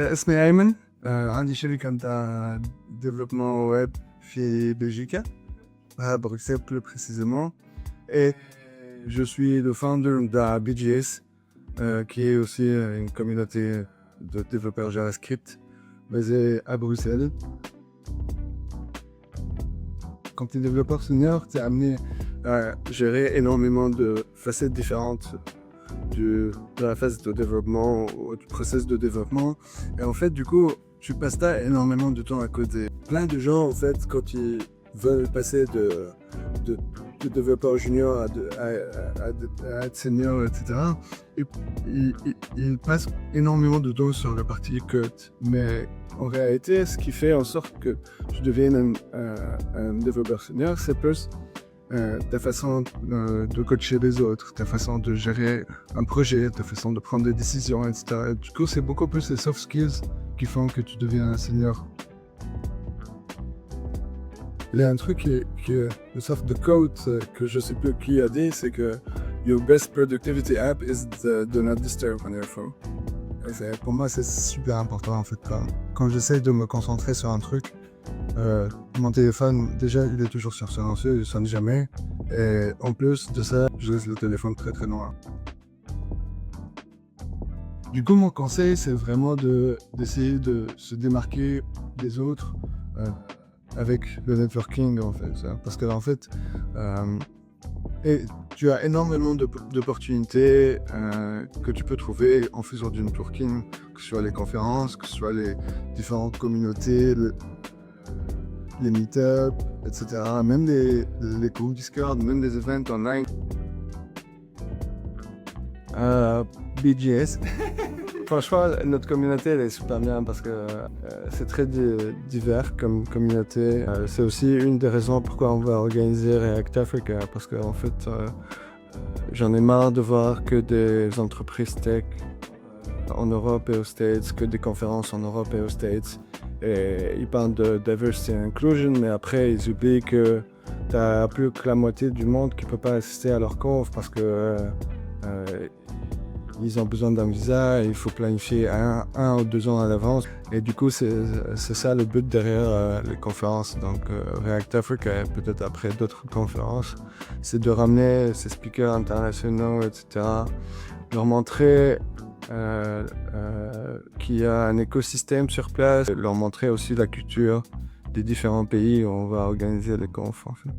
اسمي أيمن. عندي شركة متاع développement web في بلجيكا à Bruxelles plus précisément, et je suis le founder de BGS, qui est aussi une communauté de développeurs JavaScript basée à Bruxelles. Quand tu es développeur senior, tu es amené à gérer énormément de facettes différentes de la phase de développement ou du process de développement. Et en fait, du coup, tu passes pas énormément de temps à coder. Plein de gens, en fait, quand ils veulent passer de développeur junior à être senior, etc., ils passent énormément de temps sur la partie code. Mais en réalité, ce qui fait en sorte que tu deviennes un développeur senior, c'est plus ta façon de coacher les autres, ta façon de gérer un projet, ta façon de prendre des décisions, etc. Et du coup, c'est beaucoup plus les soft skills qui font que tu deviens un senior. Il y a un truc qui est le soft de code que je sais plus qui a dit, c'est que your best productivity app is the do not disturb on your phone. Pour moi, c'est super important en fait. Quand j'essaie de me concentrer sur un truc, mon téléphone, déjà, il est toujours sur silencieux, il ne sonne jamais. Et en plus de ça, je laisse le téléphone très très loin. Du coup, mon conseil, c'est vraiment d'essayer de se démarquer des autres avec le networking, en fait. Parce que, en fait, tu as énormément d'opportunités que tu peux trouver en faisant du networking, que ce soit les conférences, que ce soit les différentes communautés, les meet-ups, etc. Même les groupes Discord, même les events online. BGS. Franchement, notre communauté, elle est super bien parce que c'est très divers comme communauté. C'est aussi une des raisons pourquoi on va organiser React Africa, parce qu'en fait, j'en ai marre de voir que des entreprises tech en Europe et aux States, que des conférences en Europe et aux States. Et ils parlent de diversity and inclusion, mais après ils oublient que tu as plus que la moitié du monde qui ne peut pas assister à leur conf parce que ils ont besoin d'un visa et il faut planifier un ou 2 ans à l'avance. Et du coup, c'est ça le but derrière les conférences. Donc React Africa et peut-être après d'autres conférences, c'est de ramener ces speakers internationaux, etc., leur montrer qu'il y a un écosystème sur place, leur montrer aussi la culture des différents pays où on va organiser les confs en fait.